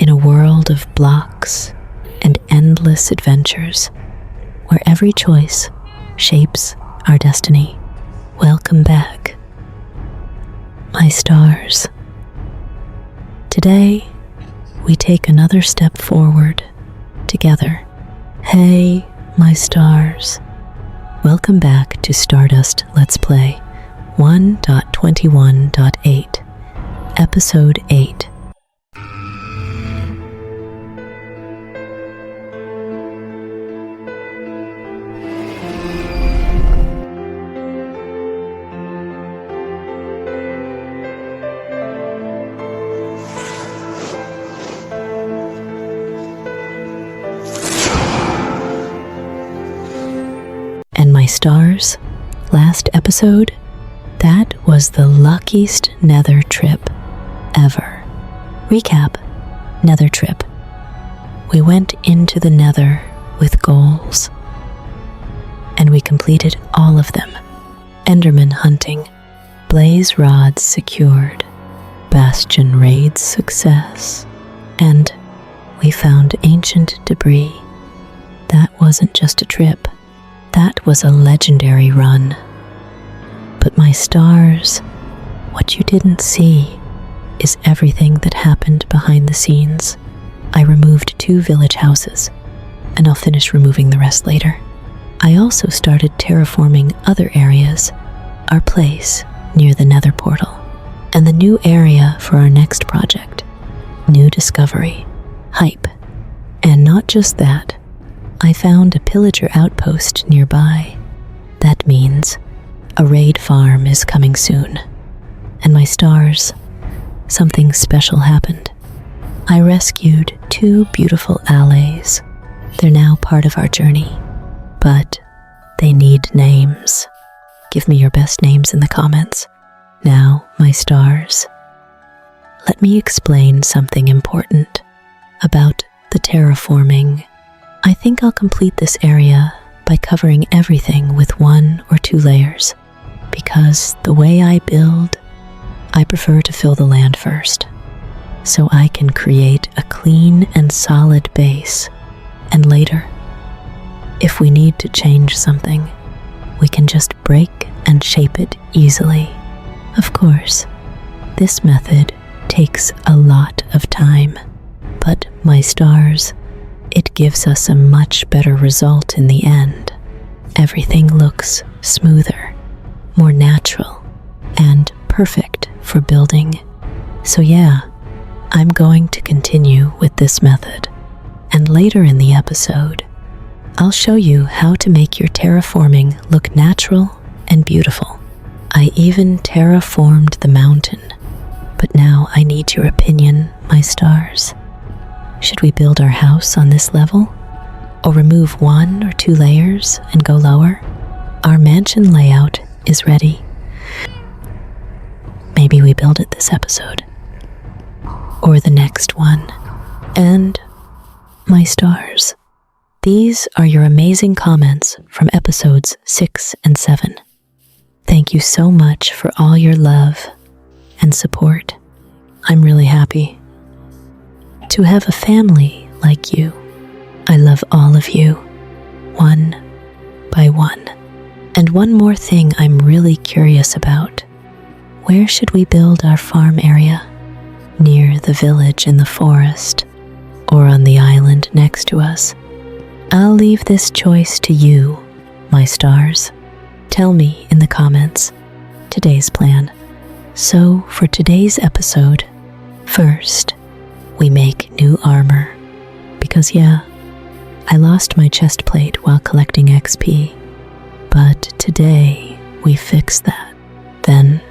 in a world of blocks and endless adventures, where every choice shapes our destiny. Welcome back, my stars. Today, we take another step forward together. Hey, my stars. Welcome back to Stardust Let's Play 1.21.8, Episode 8. And my stars, last episode, that was the luckiest Nether trip ever. Recap: Nether trip. We went into the Nether with goals, and we completed all of them. Enderman hunting, blaze rods secured, bastion raids success, and we found ancient debris. That wasn't just a trip. That was a legendary run. But my stars, what you didn't see is everything that happened behind the scenes. I removed 2 village houses, and I'll finish removing the rest later. I also started terraforming other areas, our place near the Nether portal, and the new area for our next project. New discovery, hype, and not just that. I found a pillager outpost nearby. That means a raid farm is coming soon. And my stars, something special happened. I rescued 2 beautiful allays. They're now part of our journey, but they need names. Give me your best names in the comments. Now, my stars, let me explain something important about the terraforming. I think I'll complete this area by covering everything with 1 or 2 layers, because the way I build, I prefer to fill the land first, so I can create a clean and solid base, and later, if we need to change something, we can just break and shape it easily. Of course, this method takes a lot of time, but my stars, it gives us a much better result in the end. Everything looks smoother, more natural, and perfect for building. So yeah, I'm going to continue with this method. And later in the episode, I'll show you how to make your terraforming look natural and beautiful. I even terraformed the mountain, but now I need your opinion, my stars. Should we build our house on this level? Or remove 1 or 2 layers and go lower? Our mansion layout is ready. Maybe we build it this episode. Or the next one. And my stars, these are your amazing comments from episodes 6 and 7. Thank you so much for all your love and support. I'm really happy to have a family like you. I love all of you, one by one. And one more thing I'm really curious about. Where should we build our farm area? Near the village in the forest, or on the island next to us? I'll leave this choice to you, my stars. Tell me in the comments today's plan. So for today's episode, first, we make new armor, because yeah, I lost my chest plate while collecting XP, but today we fix that. Then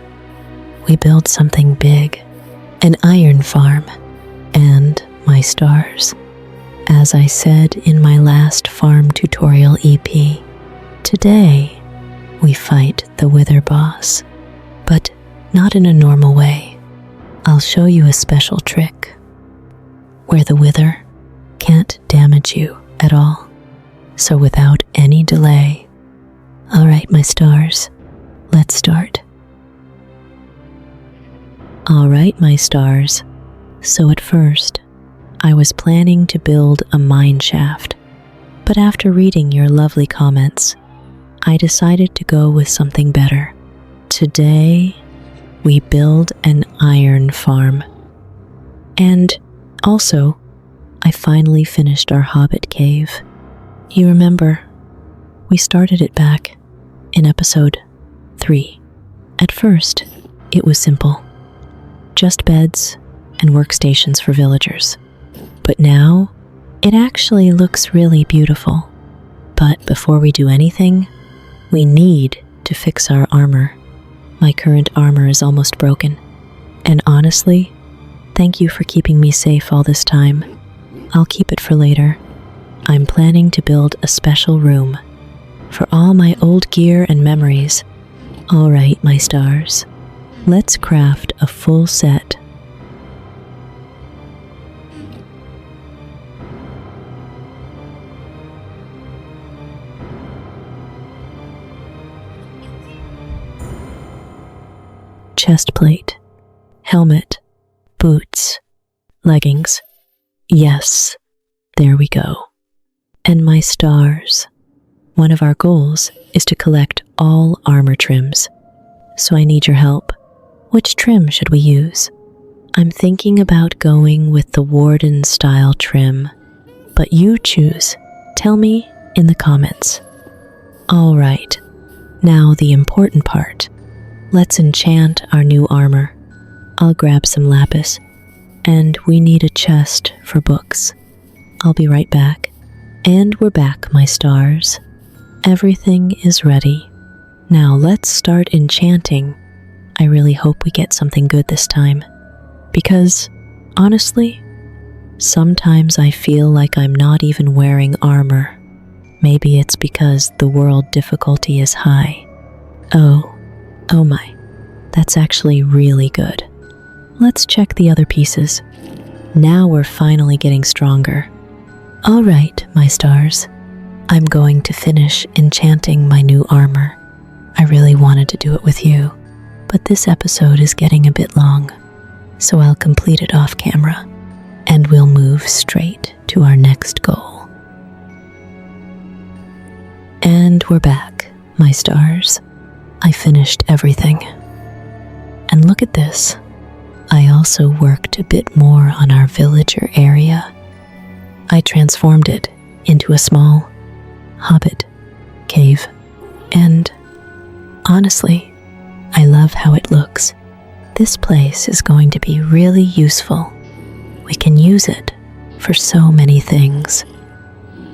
we build something big, an iron farm, and my stars. As I said in my last farm tutorial EP, today we fight the Wither boss, but not in a normal way. I'll show you a special trick where the Wither can't damage you at all. So without any delay, all right, my stars, let's start. All right, my stars, so at first, I was planning to build a mine shaft, but after reading your lovely comments, I decided to go with something better. Today, we build an iron farm. And also, I finally finished our hobbit cave. You remember, we started it back in episode 3. At first, it was simple. Just beds and workstations for villagers. But now, it actually looks really beautiful. But before we do anything, we need to fix our armor. My current armor is almost broken. And honestly, thank you for keeping me safe all this time. I'll keep it for later. I'm planning to build a special room for all my old gear and memories. All right, my stars, let's craft a full set. Chest plate, helmet, boots, leggings. Yes, there we go. And my stars. One of our goals is to collect all armor trims, so I need your help. Which trim should we use? I'm thinking about going with the Warden style trim, but you choose. Tell me in the comments. All right, now the important part. Let's enchant our new armor. I'll grab some lapis, and we need a chest for books. I'll be right back. And we're back, my stars. Everything is ready. Now let's start enchanting. I really hope we get something good this time. Because, honestly, sometimes I feel like I'm not even wearing armor. Maybe it's because the world difficulty is high. Oh my, that's actually really good. Let's check the other pieces. Now we're finally getting stronger. All right, my stars. I'm going to finish enchanting my new armor. I really wanted to do it with you, but this episode is getting a bit long, so I'll complete it off camera, and we'll move straight to our next goal. And we're back, my stars. I finished everything. And look at this. I also worked a bit more on our villager area. I transformed it into a small hobbit cave. And honestly, I love how it looks. This place is going to be really useful. We can use it for so many things.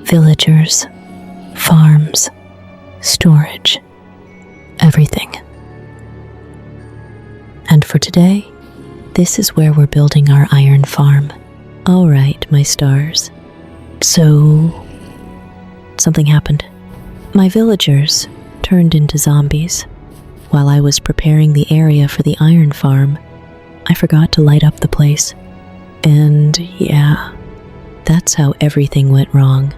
Villagers, farms, storage, everything. And for today, this is where we're building our iron farm. All right, my stars. So, something happened. My villagers turned into zombies. While I was preparing the area for the iron farm, I forgot to light up the place. And yeah, that's how everything went wrong.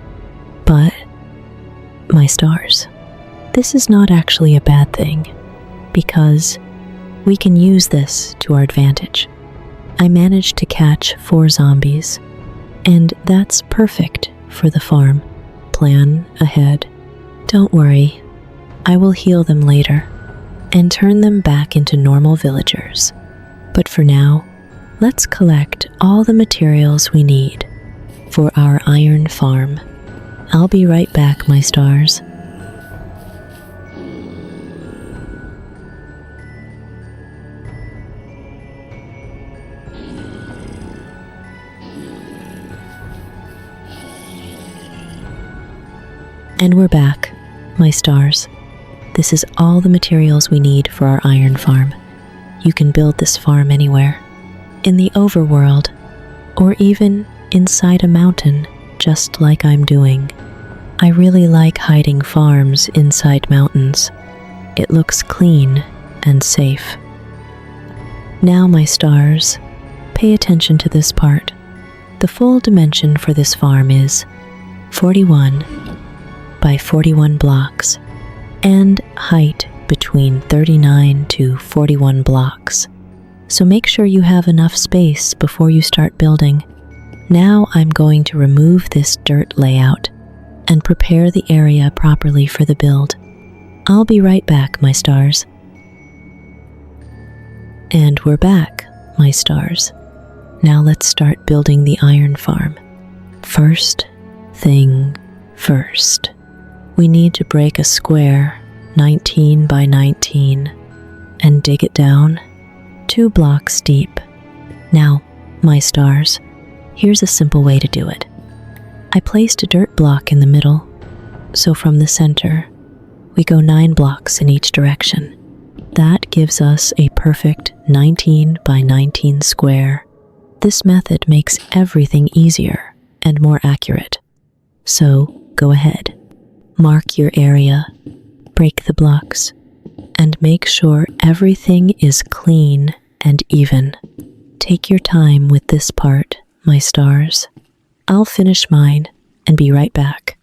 But, my stars, this is not actually a bad thing, because we can use this to our advantage. I managed to catch 4 zombies, and that's perfect for the farm. Plan ahead. Don't worry, I will heal them later and turn them back into normal villagers. But for now, let's collect all the materials we need for our iron farm. I'll be right back, my stars. And we're back, my stars. This is all the materials we need for our iron farm. You can build this farm anywhere, in the overworld, or even inside a mountain, just like I'm doing. I really like hiding farms inside mountains. It looks clean and safe. Now, my stars, pay attention to this part. The full dimension for this farm is 41 by 41 blocks, and height between 39 to 41 blocks. So make sure you have enough space before you start building. Now I'm going to remove this dirt layout and prepare the area properly for the build. I'll be right back, my stars. And we're back, my stars. Now let's start building the iron farm. First thing first, we need to break a square 19 by 19 and dig it down 2 blocks deep. Now, my stars, here's a simple way to do it. I placed a dirt block in the middle, so from the center, we go 9 blocks in each direction. That gives us a perfect 19 by 19 square. This method makes everything easier and more accurate. So, go ahead, mark your area, break the blocks, and make sure everything is clean and even. Take your time with this part, my stars. I'll finish mine and be right back.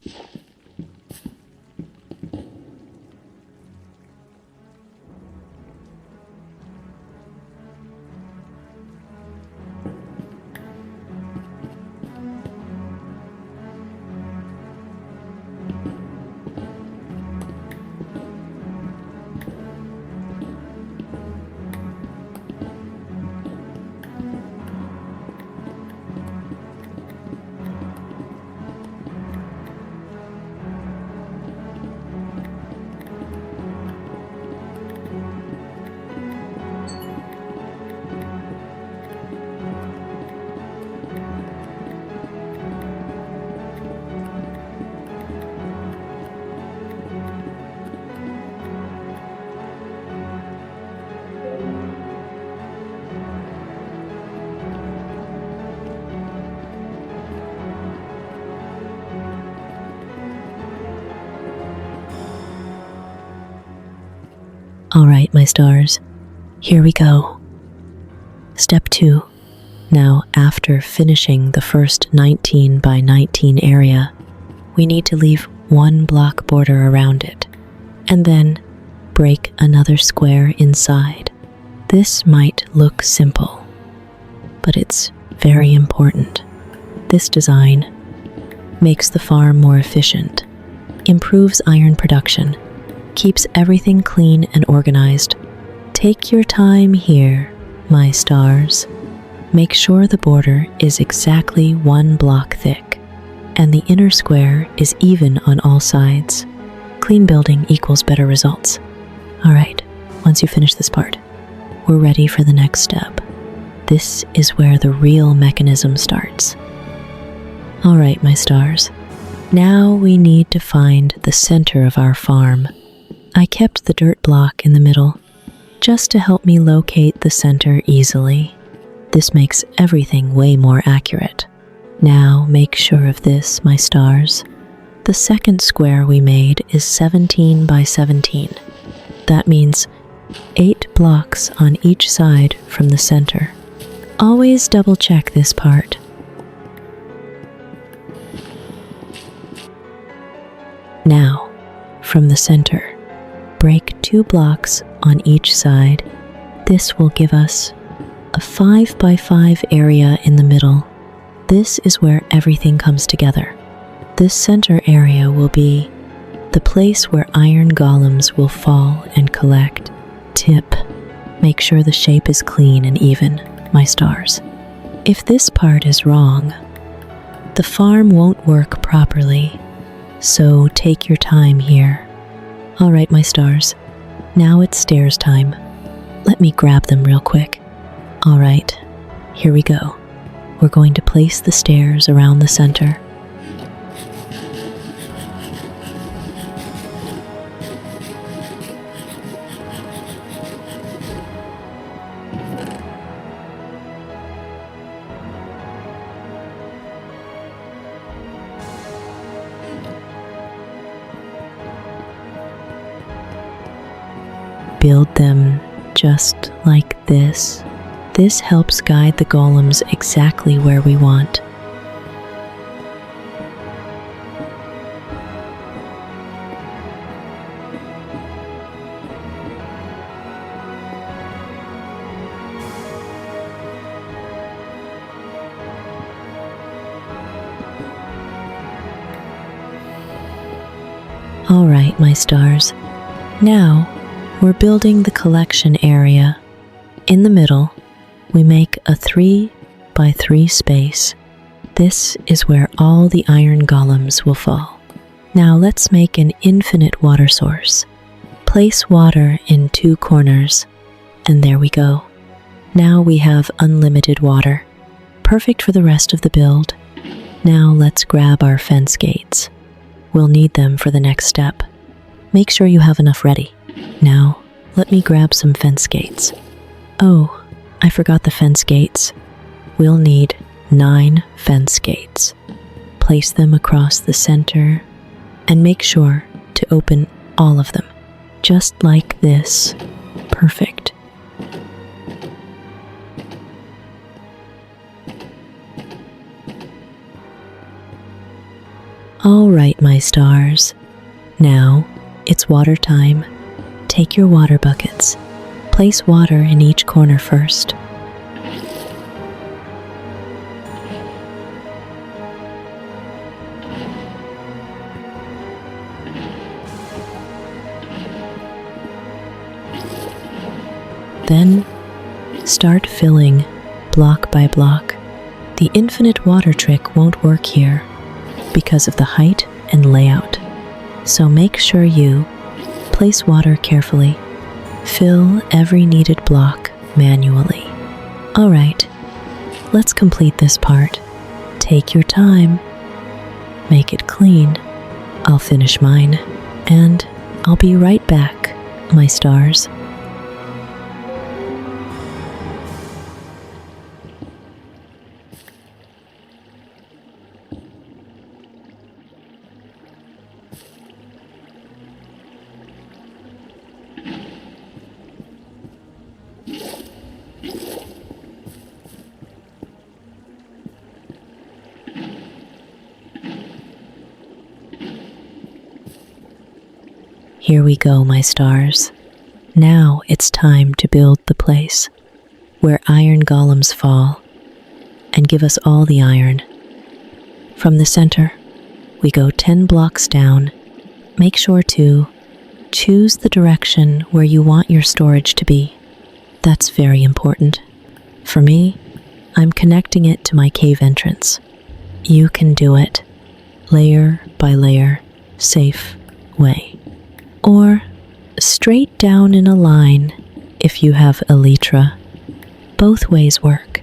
All right, my stars, here we go. Step 2. Now, after finishing the first 19 by 19 area, we need to leave 1 block border around it, and then break another square inside. This might look simple, but it's very important. This design makes the farm more efficient, improves iron production, keeps everything clean and organized. Take your time here, my stars. Make sure the border is exactly 1 block thick, and the inner square is even on all sides. Clean building equals better results. All right, once you finish this part, we're ready for the next step. This is where the real mechanism starts. All right, my stars. Now we need to find the center of our farm. I kept the dirt block in the middle, just to help me locate the center easily. This makes everything way more accurate. Now make sure of this, my stars. The second square we made is 17 by 17. That means 8 blocks on each side from the center. Always double check this part. Now, from the center, break 2 blocks on each side. This will give us a 5 by 5 area in the middle. This is where everything comes together. This center area will be the place where iron golems will fall and collect. Tip: make sure the shape is clean and even, my stars. If this part is wrong, the farm won't work properly, so take your time here. All right, my stars, now it's stairs time. Let me grab them real quick. All right, here we go. We're going to place the stairs around the center. Build them just like this. This helps guide the golems exactly where we want. All right, my stars. Now, we're building the collection area. In the middle, we make a 3 by 3 space. This is where all the iron golems will fall. Now let's make an infinite water source. Place water in 2 corners, and there we go. Now we have unlimited water, perfect for the rest of the build. Now let's grab our fence gates. We'll need them for the next step. Make sure you have enough ready. Now, let me grab some fence gates. Oh, I forgot the fence gates. We'll need 9 fence gates. Place them across the center and make sure to open all of them, just like this. Perfect. All right, my stars. Now, it's water time. Take your water buckets. Place water in each corner first. Then, start filling block by block. The infinite water trick won't work here because of the height and layout. So make sure you place water carefully. Fill every needed block manually. All right, let's complete this part. Take your time. Make it clean. I'll finish mine, and I'll be right back, my stars. Here we go, my stars. Now it's time to build the place where iron golems fall and give us all the iron. From the center, we go 10 blocks down. Make sure to choose the direction where you want your storage to be. That's very important. For me, I'm connecting it to my cave entrance. You can do it layer by layer, safe way. Or straight down in a line if you have elytra. Both ways work.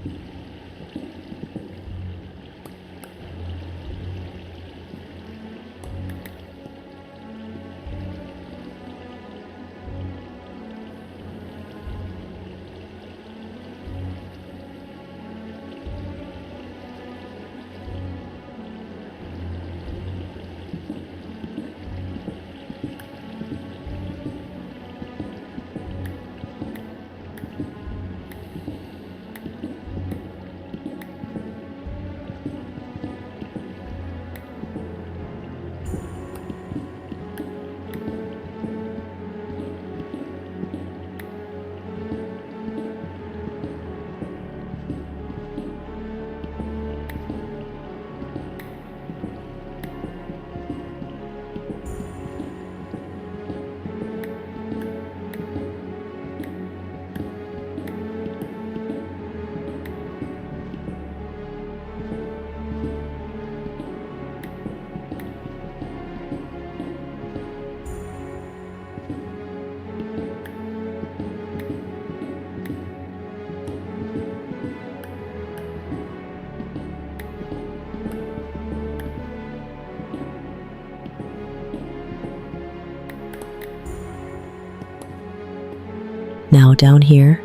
Now down here,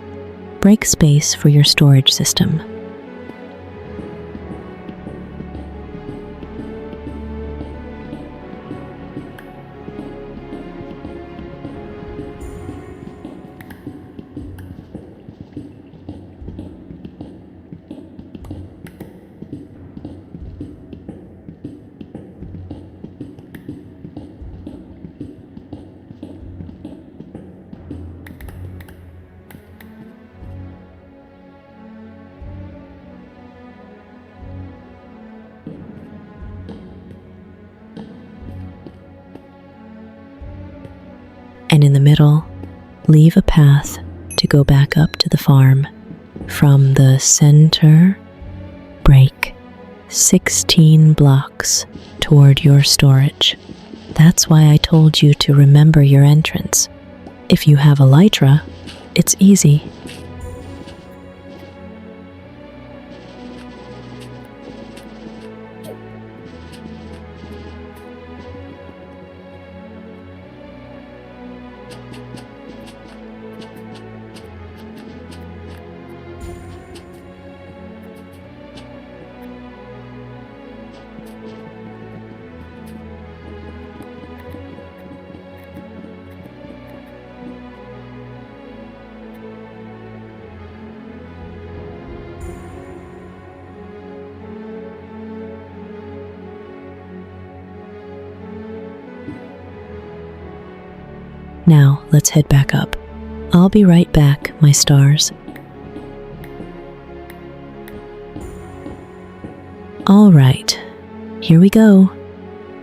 break space for your storage system. And in the middle, leave a path to go back up to the farm. From the center, break 16 blocks toward your storage. That's why I told you to remember your entrance. If you have elytra, it's easy. Now, let's head back up. I'll be right back, my stars. All right, here we go.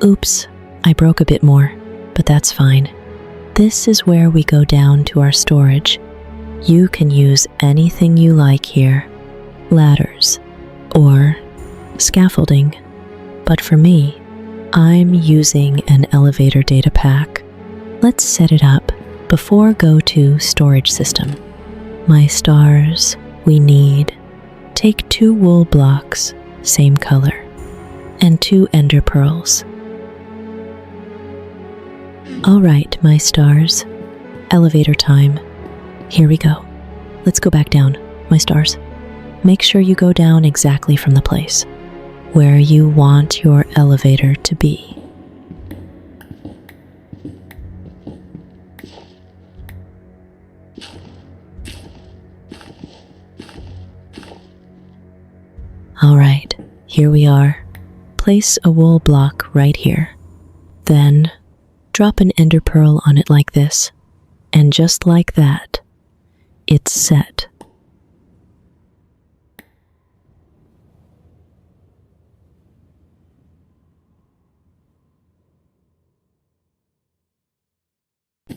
Oops, I broke a bit more, but that's fine. This is where we go down to our storage. You can use anything you like here. Ladders or scaffolding. But for me, I'm using an elevator data pack. Let's set it up before go to storage system. My stars, we need take 2 wool blocks, same color, and 2 ender pearls. All right, my stars, elevator time. Here we go. Let's go back down, my stars. Make sure you go down exactly from the place where you want your elevator to be. All right, here we are. Place a wool block right here. Then drop an ender pearl on it like this. And just like that, it's set.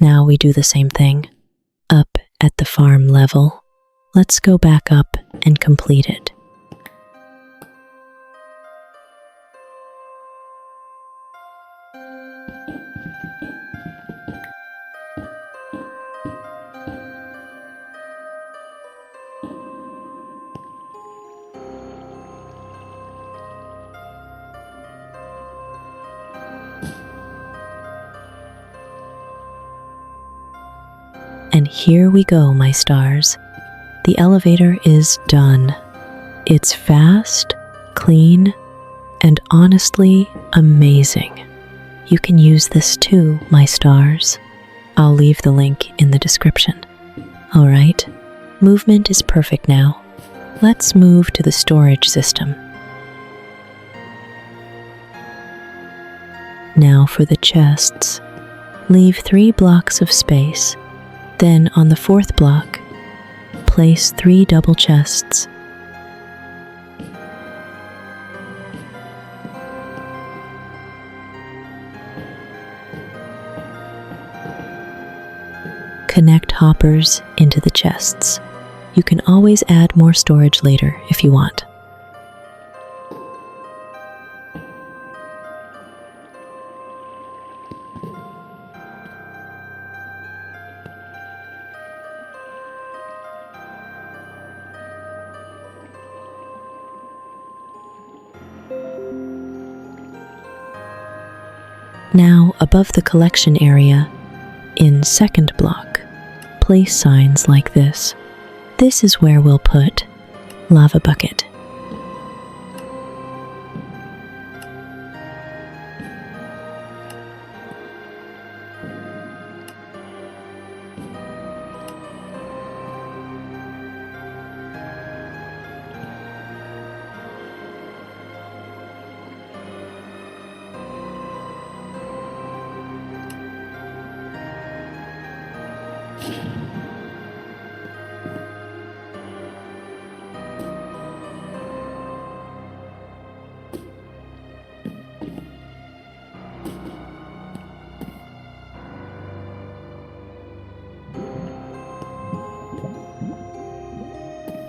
Now we do the same thing. Up at the farm level. Let's go back up and complete it. And here we go, my stars. The elevator is done. It's fast, clean, and honestly amazing. You can use this too, my stars. I'll leave the link in the description. All right, movement is perfect now. Let's move to the storage system. Now for the chests. Leave 3 blocks of space. Then on the 4th block, place 3 double chests. Connect hoppers into the chests. You can always add more storage later if you want. Now, above the collection area, in 2nd block, place signs like this. This is where we'll put lava bucket.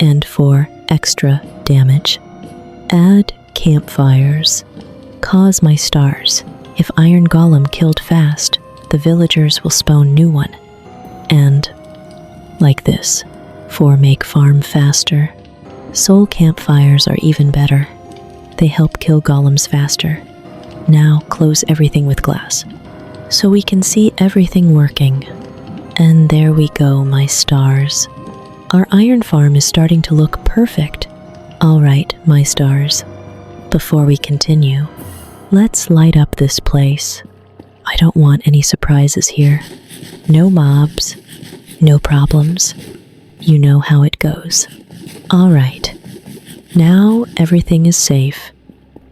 And for extra damage, add campfires. Cause my stars. If Iron Golem killed fast, the villagers will spawn new one. And like this, for make farm faster. Soul campfires are even better. They help kill golems faster. Now close everything with glass, so we can see everything working. And there we go, my stars. Our iron farm is starting to look perfect. All right, my stars. Before we continue, let's light up this place. I don't want any surprises here. No mobs, no problems. You know how it goes. All right. Now everything is safe.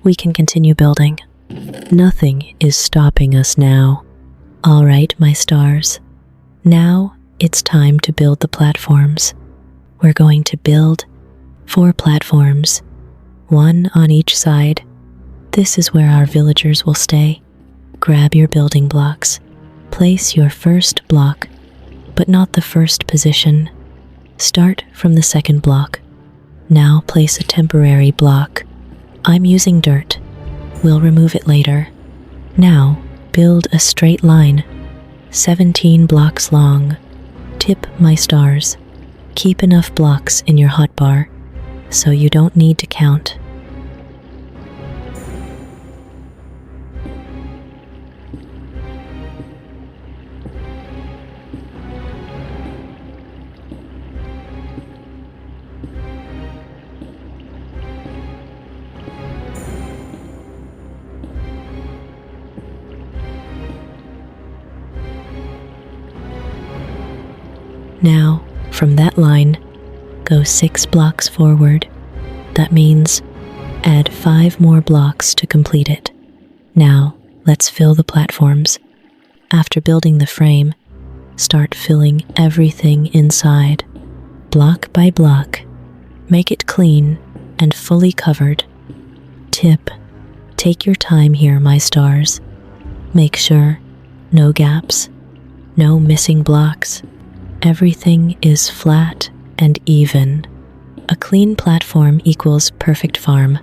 We can continue building. Nothing is stopping us now. All right, my stars. Now it's time to build the platforms. We're going to build 4 platforms, 1 on each side. This is where our villagers will stay. Grab your building blocks. Place your first block, but not the first position. Start from the second block. Now place a temporary block. I'm using dirt. We'll remove it later. Now build a straight line, 17 blocks long. Tip, my stars. Keep enough blocks in your hotbar so you don't need to count. Now, from that line, go 6 blocks forward. That means add 5 more blocks to complete it. Now, let's fill the platforms. After building the frame, start filling everything inside, block by block. Make it clean and fully covered. Tip, take your time here, my stars. Make sure no gaps, no missing blocks. Everything is flat and even. A clean platform equals perfect farm.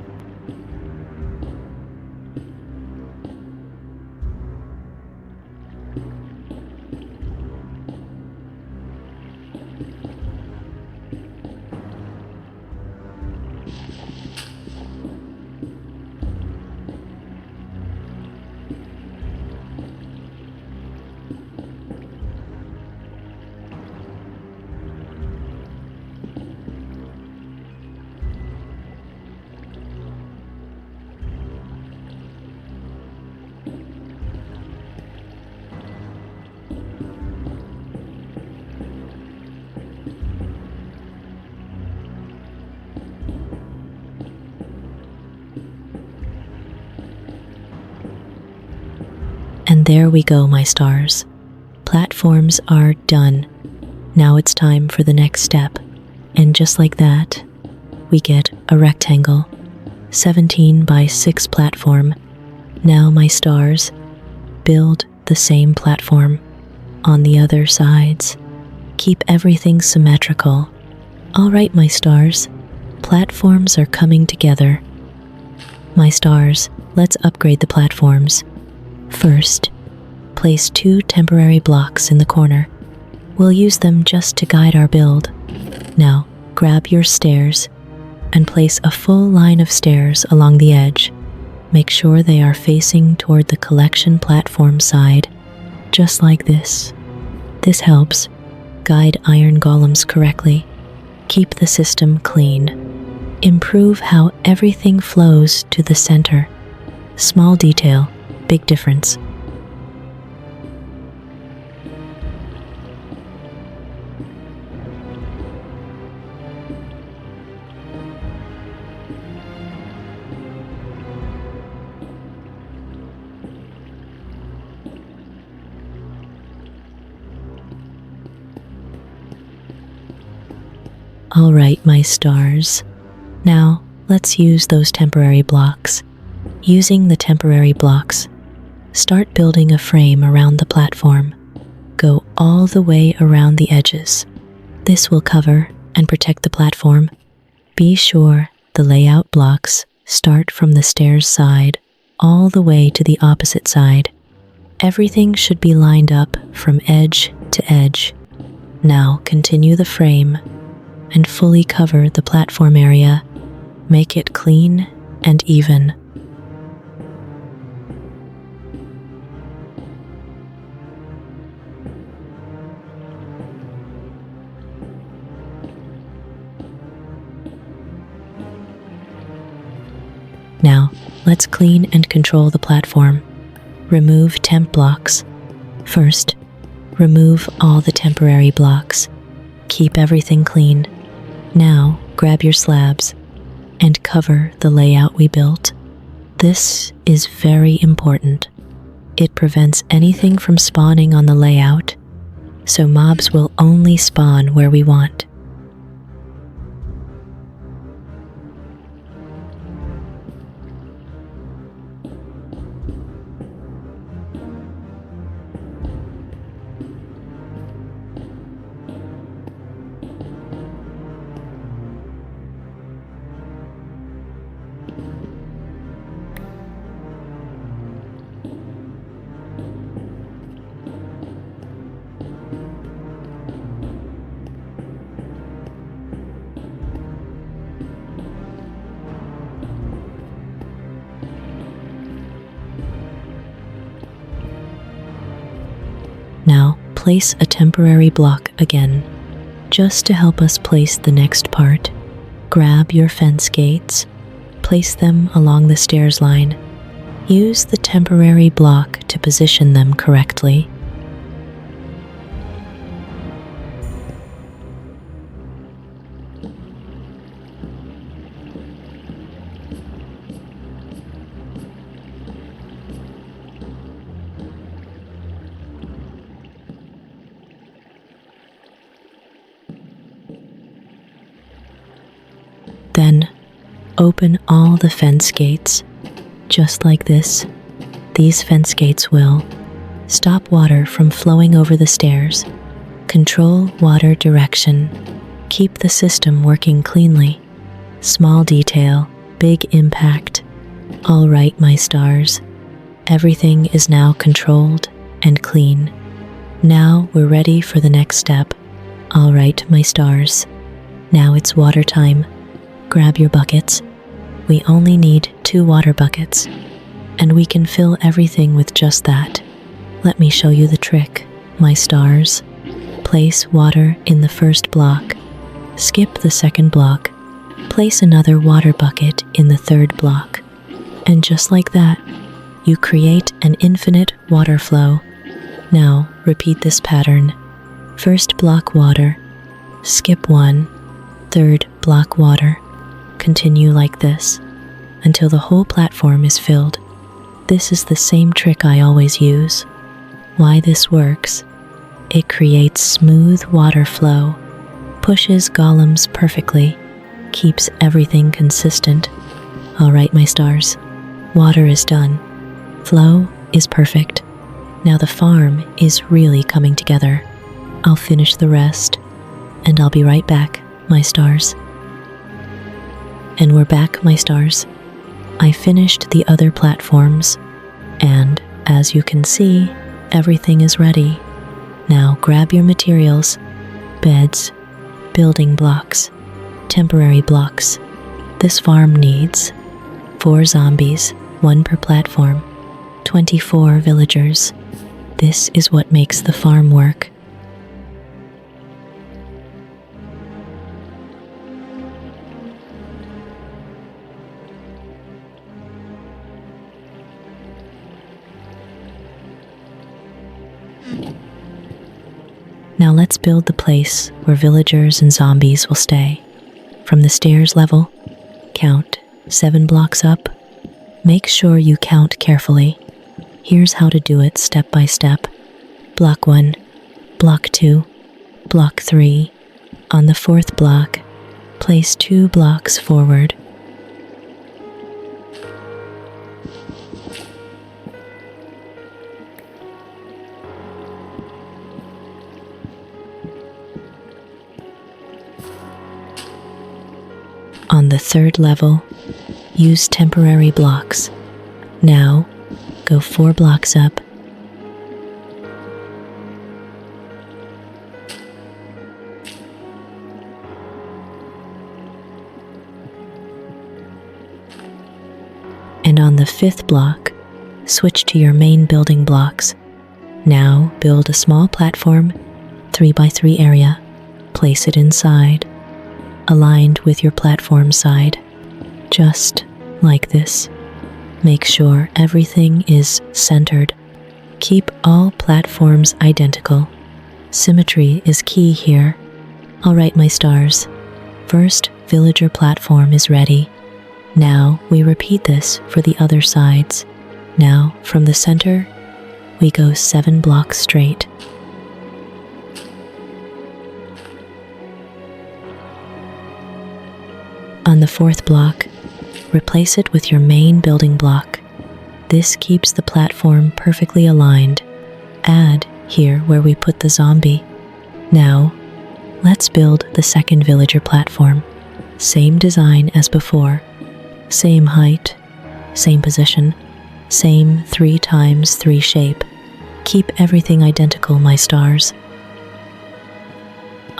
And there we go, my stars. Platforms are done. Now it's time for the next step. And just like that, we get a rectangle, 17 by 6 platform. Now, my stars, build the same platform on the other sides. Keep everything symmetrical. All right, my stars, platforms are coming together. My stars, let's upgrade the platforms. First, place 2 temporary blocks in the corner. We'll use them just to guide our build. Now, grab your stairs and place a full line of stairs along the edge. Make sure they are facing toward the collection platform side, just like this. This helps guide iron golems correctly. Keep the system clean. Improve how everything flows to the center. Small detail, big difference. All right, my stars. Now, let's use those temporary blocks. Using the temporary blocks, start building a frame around the platform. Go all the way around the edges. This will cover and protect the platform Be sure the layout blocks start from the stairs side all the way to the opposite side. Everything should be lined up from edge to edge. Now continue the frame and fully cover the platform area. Make it clean and even. Now, let's clean and control the platform. Remove temp blocks. First, remove all the temporary blocks. Keep everything clean. Now, grab your slabs and cover the layout we built. This is very important. It prevents anything from spawning on the layout, so mobs will only spawn where we want. Now, place a temporary block again. Just to help us place the next part, grab your fence gates, place them along the stairs line. Use the temporary block to position them correctly. Then, open all the fence gates, just like this. These fence gates will stop water from flowing over the stairs, control water direction, keep the system working cleanly. Small detail, big impact. All right, my stars. Everything is now controlled and clean. Now we're ready for the next step. All right, my stars. Now it's water time. Grab your buckets. We only need 2 water buckets, and we can fill everything with just that. Let me show you the trick, my stars. Place water in the first block. Skip the second block. Place another water bucket in the third block. And just like that, you create an infinite water flow. Now, repeat this pattern. First block water. Skip one. Third block water. Continue like this until the whole platform is filled. This is the same trick I always use. Why this works? It creates smooth water flow, pushes golems perfectly, keeps everything consistent. All right, my stars. Water is done. Flow is perfect. Now the farm is really coming together. I'll finish the rest, and I'll be right back, my stars. And we're back, my stars. I finished the other platforms, and as you can see, everything is ready. Now grab your materials, beds, building blocks, temporary blocks. This farm needs 4 zombies, 1 per platform, 24 villagers. This is what makes the farm work. Now let's build the place where villagers and zombies will stay. From the stairs level, count 7 blocks up. Make sure you count carefully. Here's how to do it step by step. Block 1, block 2, block 3. On the 4th block, place 2 blocks forward. the 3rd level, use temporary blocks. Now, go 4 blocks up. And on the 5th block, switch to your main building blocks. Now build a small platform, 3x3 area. Place it inside, aligned with your platform side, just like this. Make sure everything is centered. Keep all platforms identical. Symmetry is key here. Alright, my stars. First villager platform is ready. Now we repeat this for the other sides. Now from the center, we go 7 blocks straight. On the 4th block, replace it with your main building block. This keeps the platform perfectly aligned. Add here where we put the zombie. Now, let's build the 2nd villager platform. Same design as before. Same height, same position, same 3x3 shape. Keep everything identical, my stars.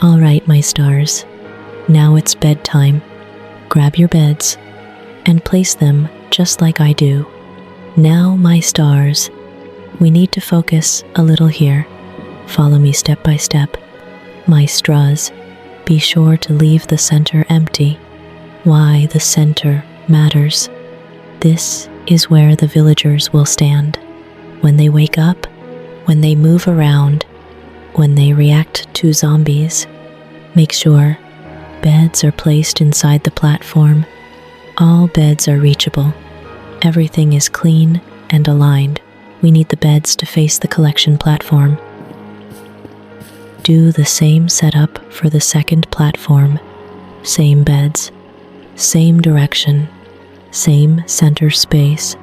Alright, my stars. Now it's bedtime. Grab your beds and place them just like I do. Now, my stars, we need to focus a little here. Follow me step by step. My straws, be sure to leave the center empty. Why the center matters. This is where the villagers will stand. When they wake up, when they move around, when they react to zombies. Make sure beds are placed inside the platform. All beds are reachable. Everything is clean and aligned. We need the beds to face the collection platform. Do the same setup for the 2nd platform. Same beds, same direction, same center space.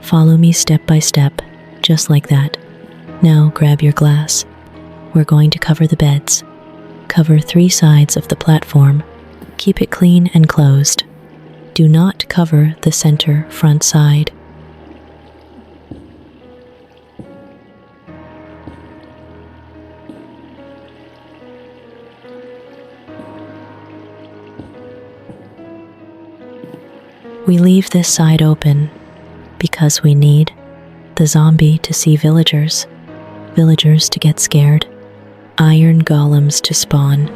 Follow me step by step, just like that. Now grab your glass. We're going to cover the beds. Cover 3 sides of the platform. Keep it clean and closed. Do not cover the center front side. We leave this side open because we need the zombie to see villagers, villagers to get scared, iron golems to spawn.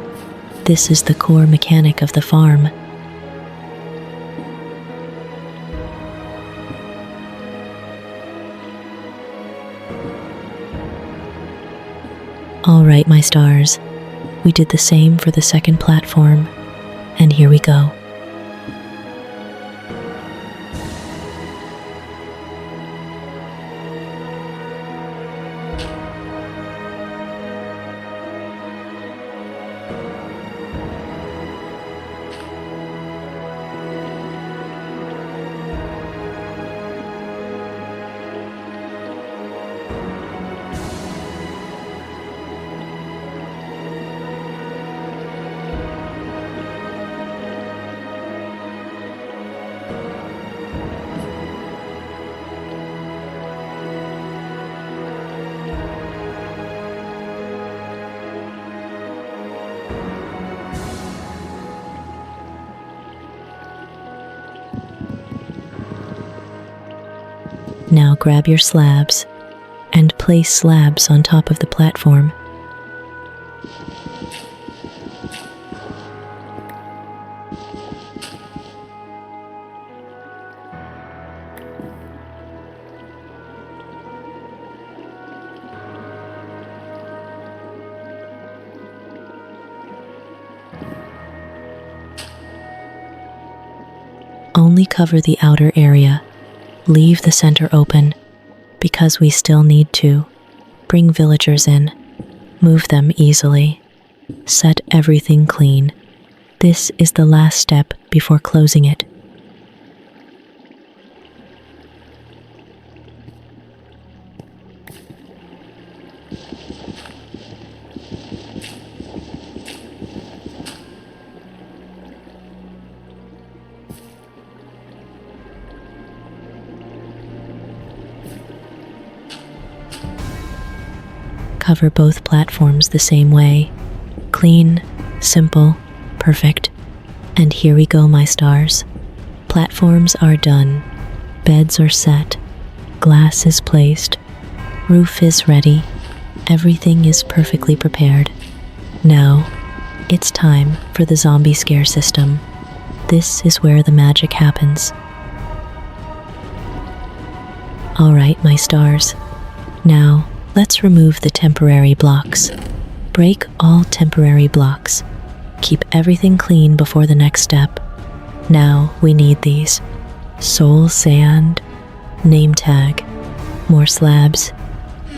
This is the core mechanic of the farm. Alright, my stars, we did the same for the 2nd platform, and here we go. Now grab your slabs and place slabs on top of the platform. Only cover the outer area. Leave the center open, because we still need to. Bring villagers in. Move them easily. Set everything clean. This is the last step before closing it. Cover both platforms the same way. Clean, simple, perfect. And here we go, my stars. Platforms are done. Beds are set. Glass is placed. Roof is ready. Everything is perfectly prepared. Now, it's time for the zombie scare system. This is where the magic happens. Alright, my stars. Now, let's remove the temporary blocks. Break all temporary blocks. Keep everything clean before the next step. Now we need these. Soul sand, name tag, more slabs,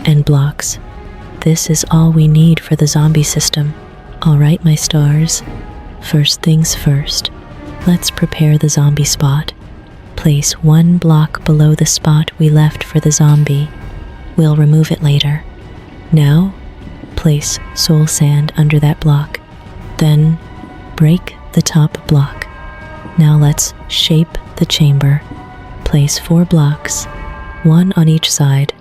and blocks. This is all we need for the zombie system. Alright, my stars. First things first. Let's prepare the zombie spot. Place 1 block below the spot we left for the zombie. We'll remove it later. Now, place soul sand under that block. Then, break the top block. Now let's shape the chamber. Place 4 blocks, 1 on each side.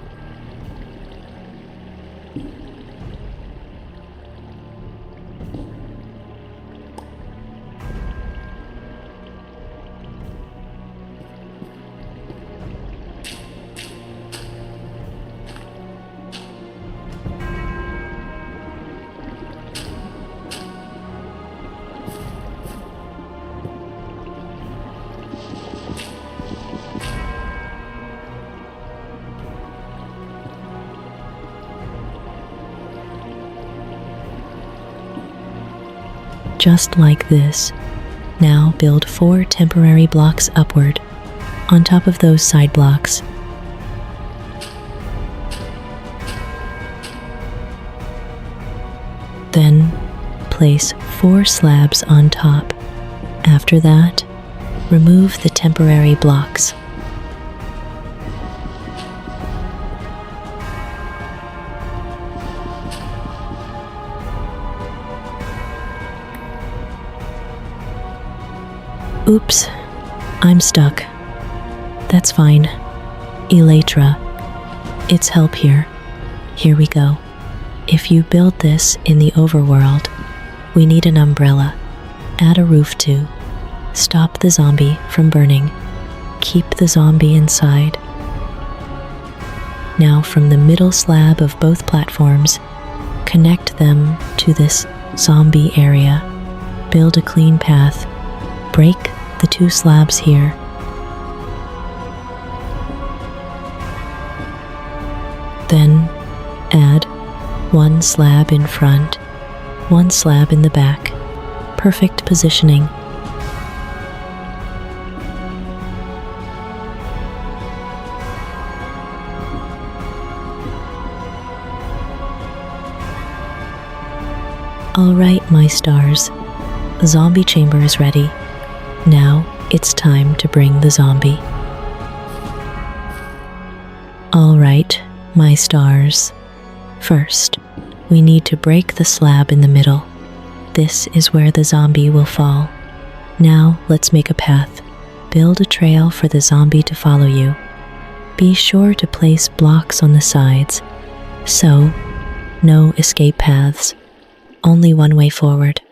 Just like this. Now build 4 temporary blocks upward, on top of those side blocks. Then, place 4 slabs on top. After that, remove the temporary blocks. Oops, I'm stuck. That's fine. Elytra, it's help here. Here we go. If you build this in the overworld, we need an umbrella. Add a roof too. Stop the zombie from burning. Keep the zombie inside. Now from the middle slab of both platforms, connect them to this zombie area. Build a clean path. Break the 2 slabs here. Then add 1 slab in front, 1 slab in the back. Perfect positioning. All right, my stars. The zombie chamber is ready. Now it's time to bring the zombie. All right, my stars. First, we need to break the slab in the middle. This is where the zombie will fall. Now let's make a path. Build a trail for the zombie to follow you. Be sure to place blocks on the sides. So, no escape paths. Only one way forward.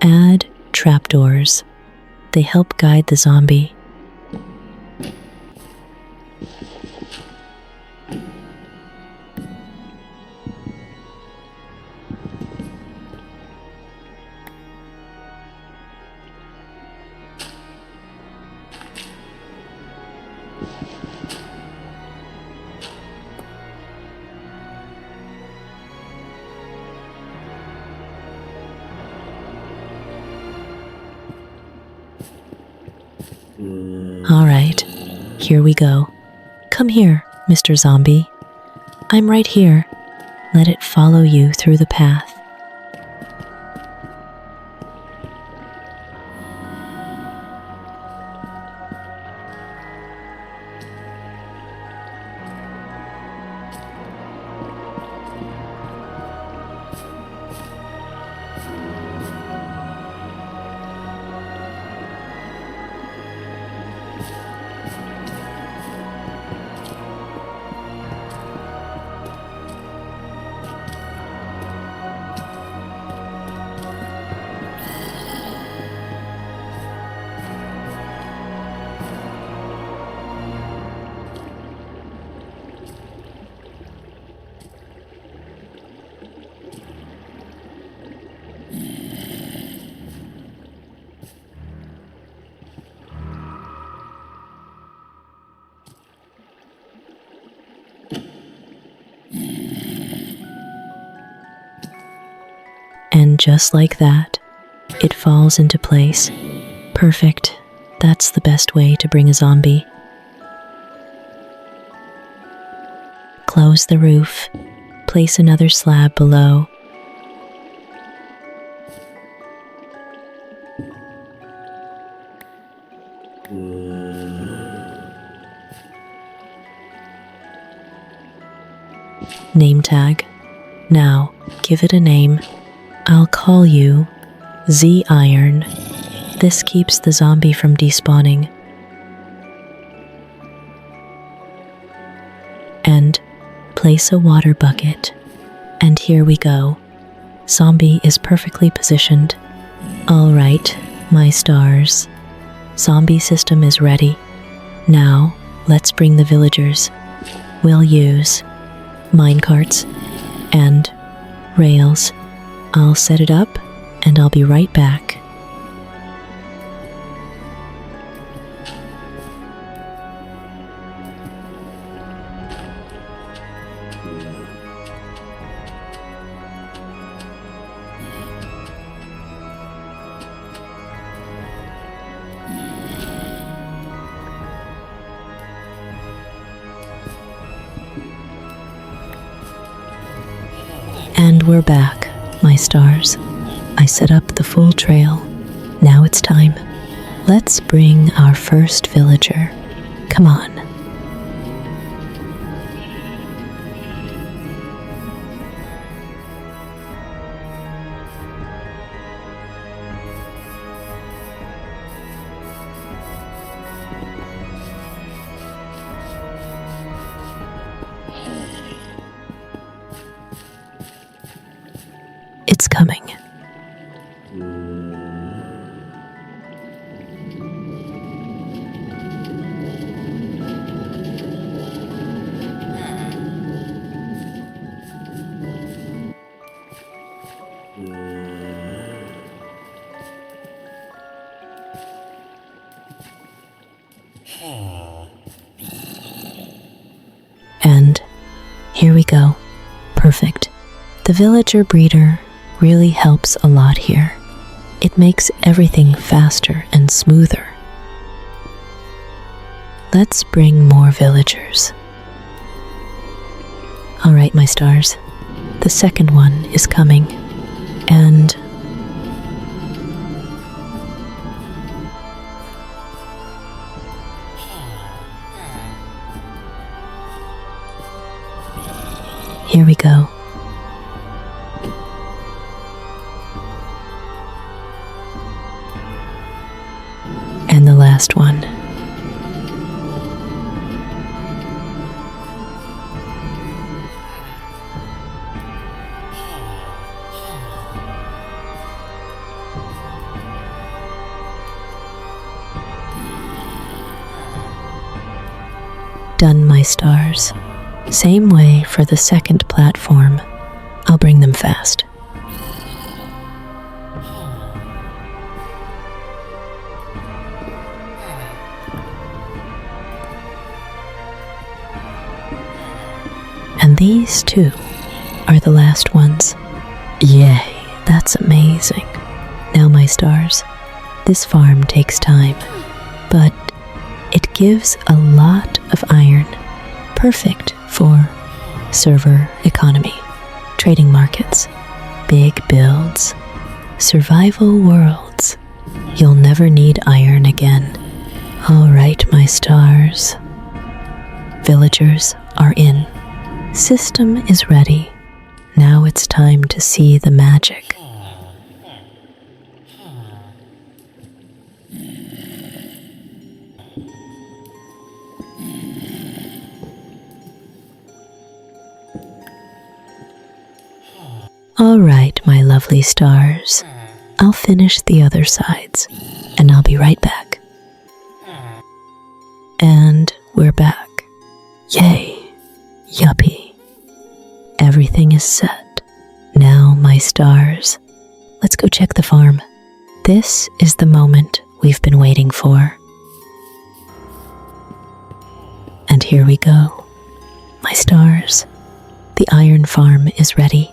Add trapdoors. They help guide the zombie. All right, here we go. Come here, Mr. Zombie. I'm right here. Let it follow you through the path. And just like that, it falls into place. Perfect. That's the best way to bring a zombie. Close the roof. Place another slab below. Name tag. Now, give it a name. I'll call you Z-Iron. This keeps the zombie from despawning. And place a water bucket. And here we go. Zombie is perfectly positioned. All right, my stars. Zombie system is ready. Now, let's bring the villagers. We'll use minecarts and rails. I'll set it up, and I'll be right back. And we're back, my stars. I set up the full trail. Now it's time. Let's bring our first villager. Come on. It's coming. And here we go. Perfect. The villager breeder really helps a lot here. It makes everything faster and smoother. Let's bring more villagers. All right, my stars. The second one is coming. And here we go. And the last one. Done, my stars. Same way for the second platform. I'll bring them fast. And these two are the last ones. Yay, that's amazing. Now, my stars, this farm takes time, but it gives a lot of iron, perfect for server economy, trading markets, big builds, survival worlds. You'll never need iron again. All right, my stars. Villagers are in. System is ready. Now it's time to see the magic. All right, my lovely stars. I'll finish the other sides, and I'll be right back. And we're back. Yay. Yuppie. Everything is set. Now, my stars, let's go check the farm. This is the moment we've been waiting for. And here we go. My stars, the iron farm is ready.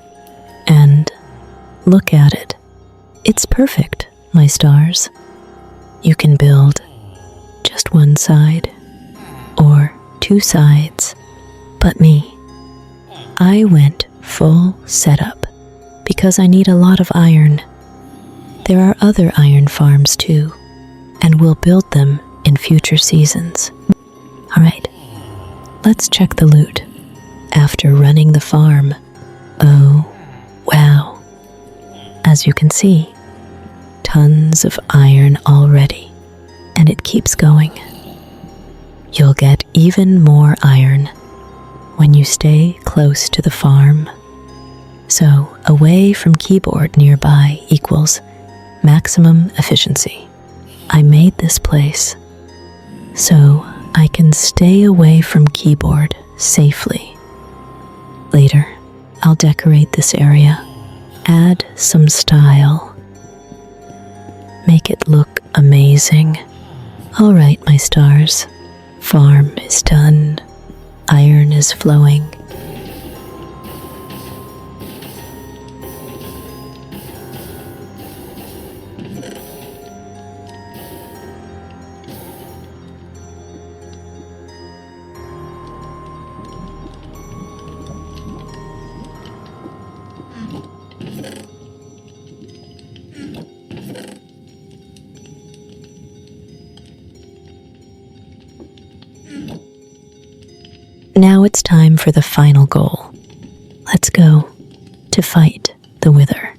And look at it. It's perfect, my stars. You can build just one side or two sides. But me, I went full setup because I need a lot of iron. There are other iron farms too, and we'll build them in future seasons. All right, let's check the loot. After running the farm, oh, wow. As you can see, tons of iron already, and it keeps going. You'll get even more iron when you stay close to the farm. So, away from keyboard nearby equals maximum efficiency. I made this place so I can stay away from keyboard safely. Later, I'll decorate this area, add some style, make it look amazing. All right, my stars, farm is done. Iron is flowing. Now it's time for the final goal. Let's go to fight the Wither.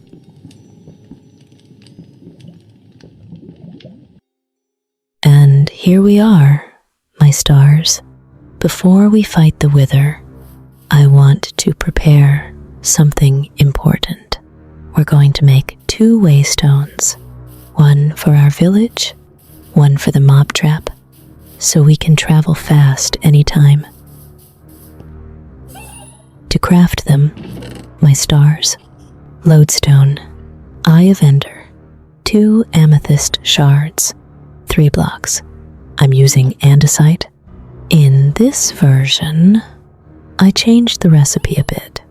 And here we are, my stars. Before we fight the Wither, I want to prepare something important. We're going to make 2 Waystones, one for our village, one for the mob trap, so we can travel fast anytime. To craft them, my stars, lodestone, eye of ender, 2 amethyst shards, 3 blocks. I'm using andesite. In this version, I changed the recipe a bit,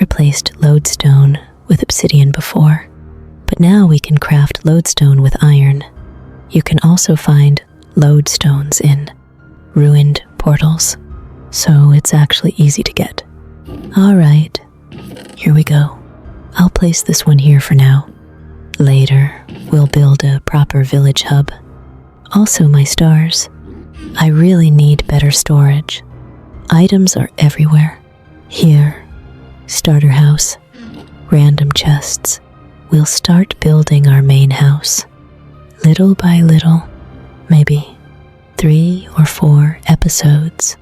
replaced lodestone with obsidian before, but now we can craft lodestone with iron. You can also find lodestones in ruined portals, so it's actually easy to get. All right, here we go. I'll place this one here for now. Later, we'll build a proper village hub. Also, my stars, I really need better storage. Items are everywhere. Here, starter house, random chests. We'll start building our main house. Little by little, maybe 3 or 4 episodes.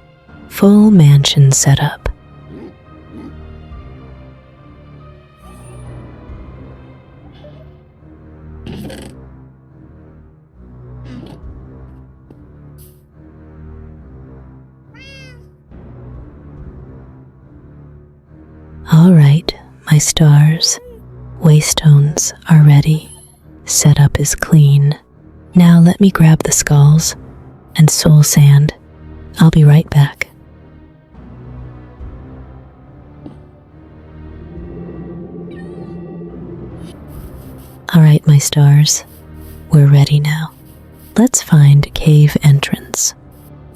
Full mansion setup. All right, my stars. Waystones are ready. Setup is clean. Now let me grab the skulls and soul sand. I'll be right back. All right, my stars. We're ready now. Let's find cave entrance.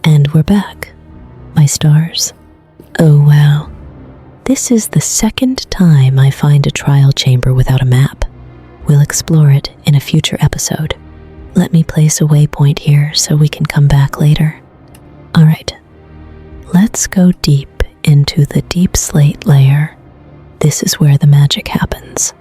And we're back, my stars. Oh wow. This is the second time I find a trial chamber without a map. We'll explore it in a future episode. Let me place a waypoint here so we can come back later. All right, let's go deep into the deep slate layer. This is where the magic happens.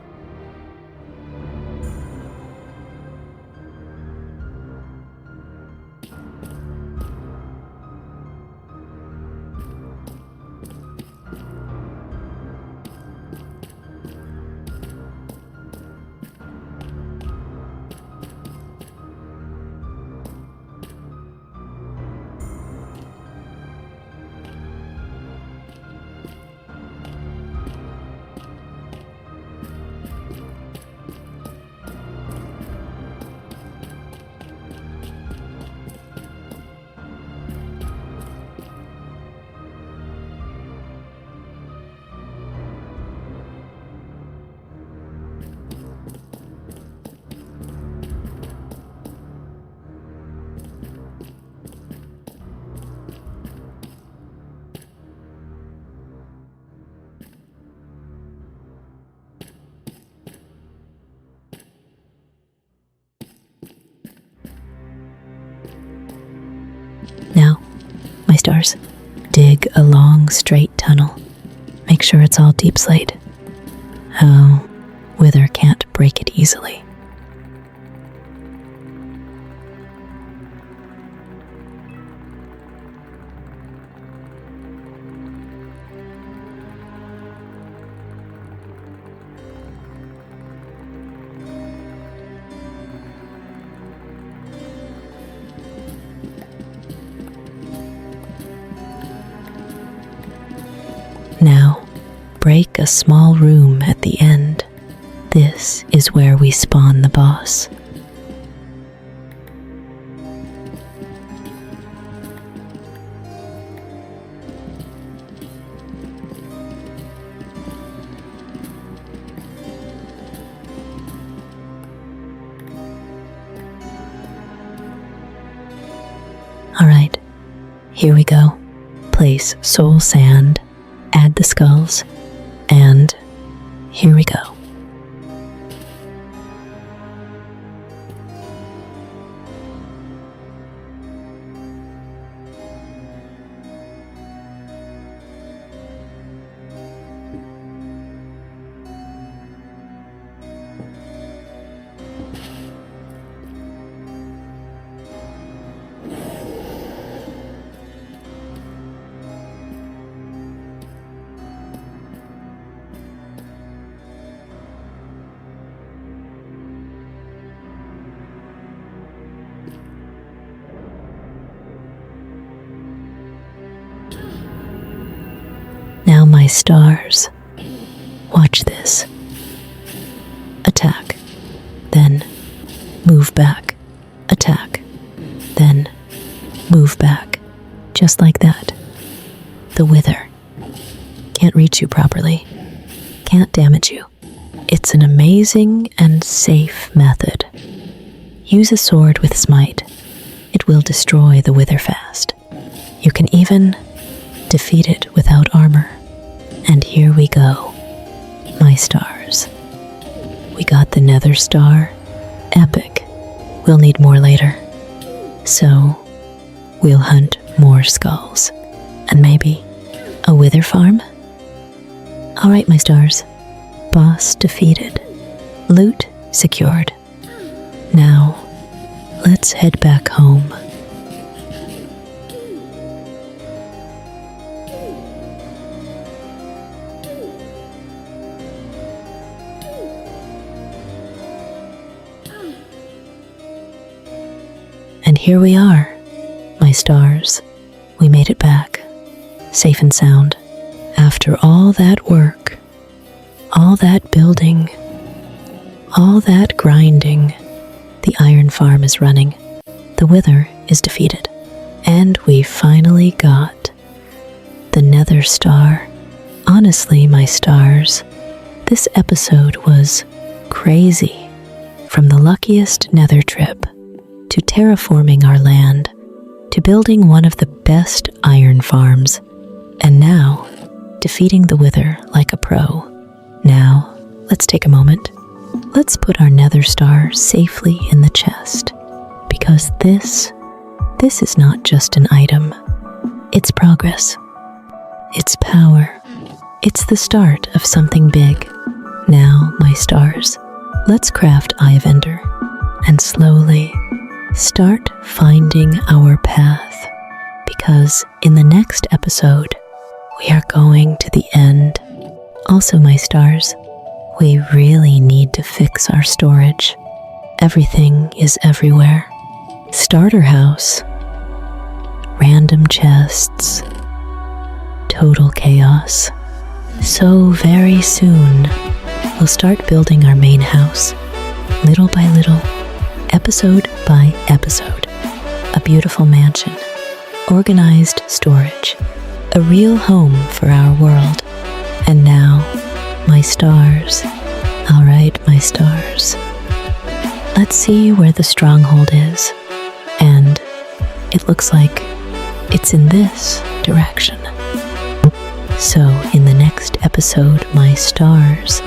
Now, my stars, dig a long straight tunnel. Make sure it's all deep slate. Oh, Wither can't break it easily. Now, break a small room at the end. This is where we spawn the boss. All right, here we go. Place soul sand. Add the skulls, and here we go. Now, my stars, watch this. Attack, then move back. Attack, then move back. Just like that. The Wither can't reach you properly, can't damage you. It's an amazing and safe method. Use a sword with smite. It will destroy the Wither fast. You can even defeat it without armor. And here we go, my stars. We got the Nether star. Epic. We'll need more later. So, we'll hunt more skulls. And maybe a Wither farm? All right, my stars. Boss defeated. Loot secured. Now, let's head back home. And here we are, my stars. We made it back, safe and sound. After all that work, All that building, all that grinding, the iron farm is running, the wither is defeated, and we finally got the Nether star. Honestly, my stars, this episode was crazy. From the luckiest Nether trip, to terraforming our land, to building one of the best iron farms, and now defeating the wither like a pro. Now, let's take a moment. Let's put our Nether star safely in the chest, because this is not just an item. It's progress. It's power. It's the start of something big. Now, my stars, let's craft Eye of Ender and slowly start finding our path, because in the next episode, we are going to the end. Also, my stars, we really need to fix our storage. Everything is everywhere. Starter house, random chests, total chaos. So very soon, we'll start building our main house, little by little, episode by episode. A beautiful mansion, organized storage, a real home for our world. And now, my stars, all right, my stars, let's see where the stronghold is. And it looks like it's in this direction. So in the next episode, my stars,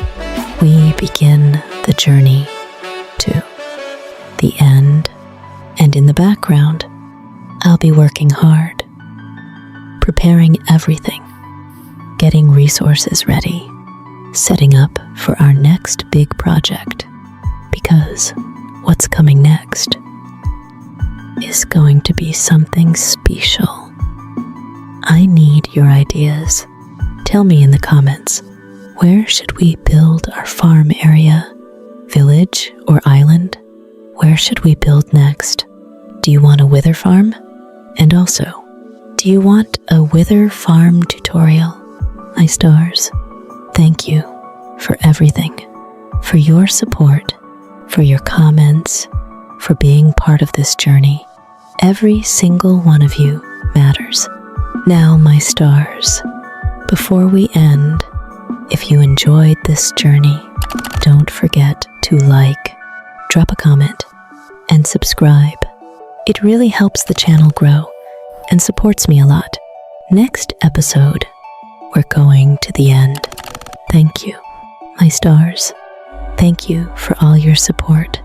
we begin the journey to the end. And in the background, I'll be working hard, preparing everything, getting resources ready, setting up for our next big project. Because what's coming next is going to be something special. I need your ideas. Tell me in the comments, where should we build our farm area? Village or island? Where should we build next? Do you want a wither farm? And also, do you want a wither farm tutorial? My stars, thank you for everything, for your support, for your comments, for being part of this journey. Every single one of you matters. Now, my stars, before we end, if you enjoyed this journey, don't forget to like, drop a comment, and subscribe. It really helps the channel grow and supports me a lot. Next episode, we're going to the end. Thank you, my stars. Thank you for all your support.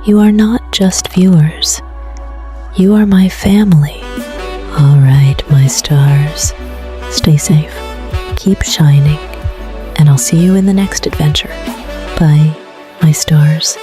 You are not just viewers. You are my family. All right, my stars. Stay safe. Keep shining. And I'll see you in the next adventure. Bye, my stars.